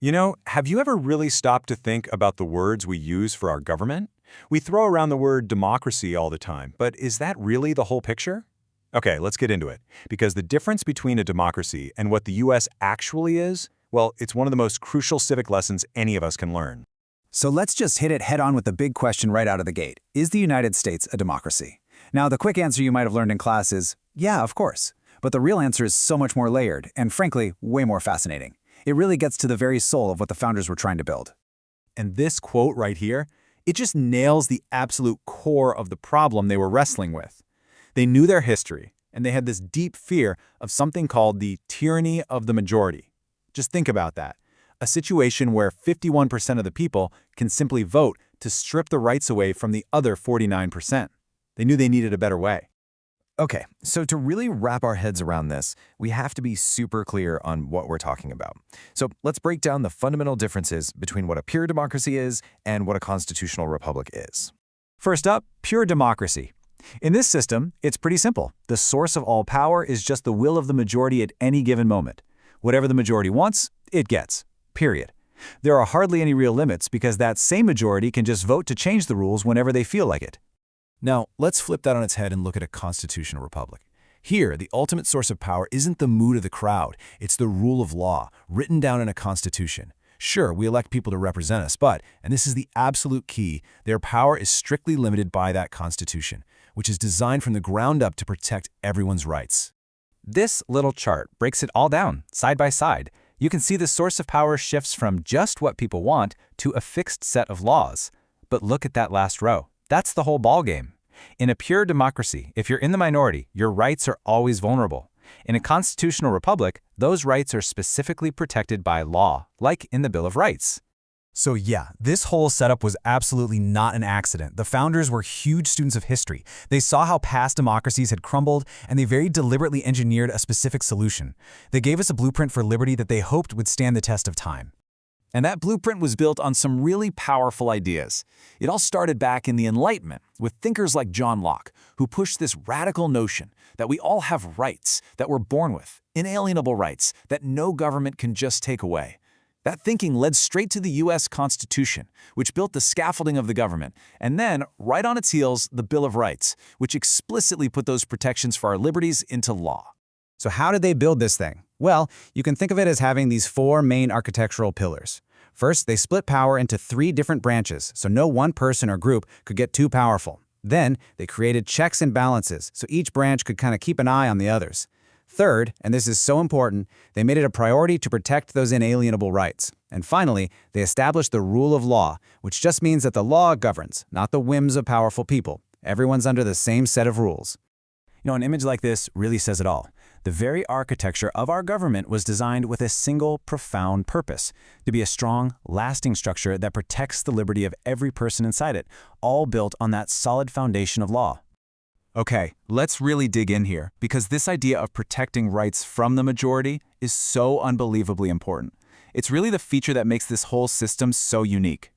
Have you ever really stopped to think about the words we use for our government? We throw around the word democracy all the time, but is that really the whole picture? Okay, let's get into it. Because the difference between a democracy and what the US actually is, well, it's one of the most crucial civic lessons any of us can learn. So let's just hit it head on with the big question right out of the gate. Is the United States a democracy? Now, the quick answer you might have learned in class is, yeah, of course. But the real answer is so much more layered and, frankly, way more fascinating. It really gets to the very soul of what the founders were trying to build. And this quote right here, it just nails the absolute core of the problem they were wrestling with. They knew their history, and they had this deep fear of something called the tyranny of the majority. Just think about that. A situation where 51% of the people can simply vote to strip the rights away from the other 49%. They knew they needed a better way. Okay, so to really wrap our heads around this, we have to be super clear on what we're talking about. So let's break down the fundamental differences between what a pure democracy is and what a constitutional republic is. First up, pure democracy. In this system, it's pretty simple. The source of all power is just the will of the majority at any given moment. Whatever the majority wants, it gets. Period. There are hardly any real limits because that same majority can just vote to change the rules whenever they feel like it. Now, let's flip that on its head and look at a constitutional republic. Here, the ultimate source of power isn't the mood of the crowd, it's the rule of law, written down in a constitution. Sure, we elect people to represent us, but, and this is the absolute key, their power is strictly limited by that constitution, which is designed from the ground up to protect everyone's rights. This little chart breaks it all down, side by side. You can see the source of power shifts from just what people want to a fixed set of laws. But look at that last row. That's the whole ballgame. In a pure democracy, if you're in the minority, your rights are always vulnerable. In a constitutional republic, those rights are specifically protected by law, like in the Bill of Rights. So yeah, this whole setup was absolutely not an accident. The founders were huge students of history. They saw how past democracies had crumbled, and they very deliberately engineered a specific solution. They gave us a blueprint for liberty that they hoped would stand the test of time. And that blueprint was built on some really powerful ideas. It all started back in the Enlightenment with thinkers like John Locke, who pushed this radical notion that we all have rights that we're born with, inalienable rights that no government can just take away. That thinking led straight to the U.S. Constitution, which built the scaffolding of the government, and then, right on its heels, the Bill of Rights, which explicitly put those protections for our liberties into law. So how did they build this thing? Well, you can think of it as having these four main architectural pillars. First, they split power into 3 different branches, so no one person or group could get too powerful. Then, they created checks and balances, so each branch could kind of keep an eye on the others. Third, and this is so important, they made it a priority to protect those inalienable rights. And finally, they established the rule of law, which just means that the law governs, not the whims of powerful people. Everyone's under the same set of rules. An image like this really says it all. The very architecture of our government was designed with a single, profound purpose, to be a strong, lasting structure that protects the liberty of every person inside it, all built on that solid foundation of law. Okay, let's really dig in here, because this idea of protecting rights from the majority is so unbelievably important. It's really the feature that makes this whole system so unique.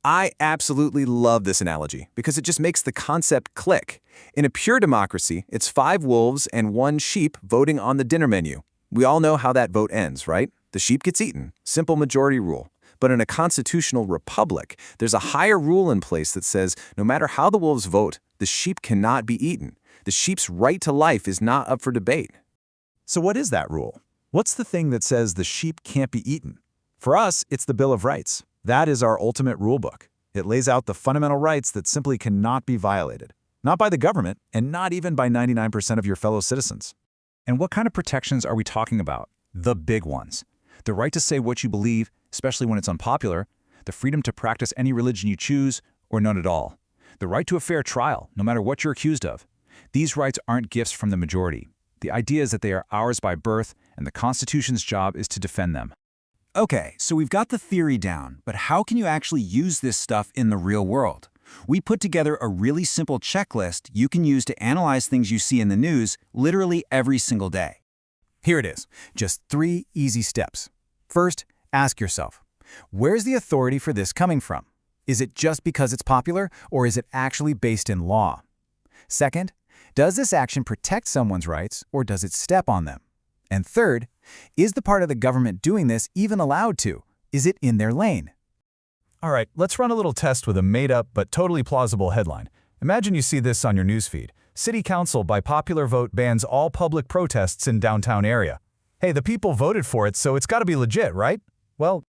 I absolutely love this analogy because it just makes the concept click. In a pure democracy, it's 5 wolves and 1 sheep voting on the dinner menu. We all know how that vote ends, right? The sheep gets eaten. Simple majority rule. But in a constitutional republic, there's a higher rule in place that says no matter how the wolves vote, the sheep cannot be eaten. The sheep's right to life is not up for debate. So what is that rule? What's the thing that says the sheep can't be eaten? For us, it's the Bill of Rights. That is our ultimate rule book. It lays out the fundamental rights that simply cannot be violated. Not by the government, and not even by 99% of your fellow citizens. And what kind of protections are we talking about? The big ones. The right to say what you believe, especially when it's unpopular, the freedom to practice any religion you choose, or none at all. The right to a fair trial, no matter what you're accused of. These rights aren't gifts from the majority. The idea is that they are ours by birth, and the Constitution's job is to defend them. Okay, so we've got the theory down, but how can you actually use this stuff in the real world? We put together a really simple checklist you can use to analyze things you see in the news literally every single day. Here it is, just 3 easy steps. First, ask yourself, where's the authority for this coming from? Is it just because it's popular, or is it actually based in law? Second, does this action protect someone's rights, or does it step on them? And third, is the part of the government doing this even allowed to? Is it in their lane? All right, let's run a little test with a made-up but totally plausible headline. Imagine you see this on your newsfeed. City Council by popular vote bans all public protests in downtown area. Hey, the people voted for it, so it's got to be legit, right? Well,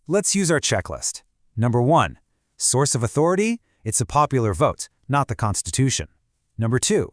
Let's use our checklist. Number 1. Source of authority? It's a popular vote, not the Constitution. Number 2.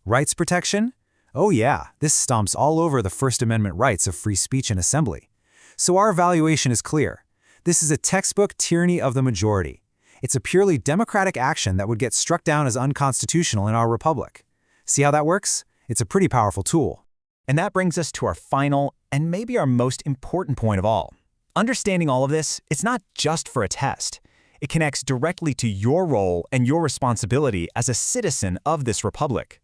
Rights protection? Oh yeah, this stomps all over the First Amendment rights of free speech and assembly. So our evaluation is clear. This is a textbook tyranny of the majority. It's a purely democratic action that would get struck down as unconstitutional in our republic. See how that works? It's a pretty powerful tool. And that brings us to our final and maybe our most important point of all. Understanding all of this, it's not just for a test. It connects directly to your role and your responsibility as a citizen of this republic.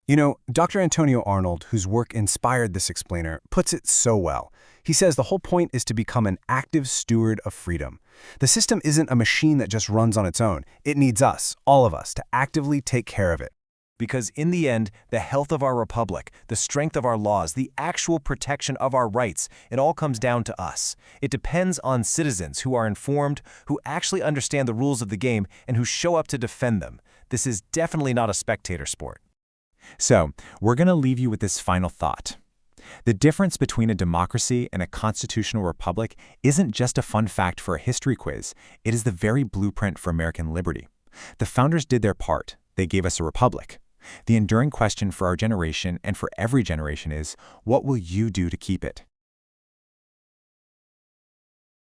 You know, Dr. Antonio Arnold, whose work inspired this explainer, puts it so well. He says the whole point is to become an active steward of freedom. The system isn't a machine that just runs on its own. It needs us, all of us, to actively take care of it. Because in the end, the health of our republic, the strength of our laws, the actual protection of our rights, it all comes down to us. It depends on citizens who are informed, who actually understand the rules of the game, and who show up to defend them. This is definitely not a spectator sport. So, we're going to leave you with this final thought. The difference between a democracy and a constitutional republic isn't just a fun fact for a history quiz. It is the very blueprint for American liberty. The founders did their part. They gave us a republic. The enduring question for our generation and for every generation is, what will you do to keep it?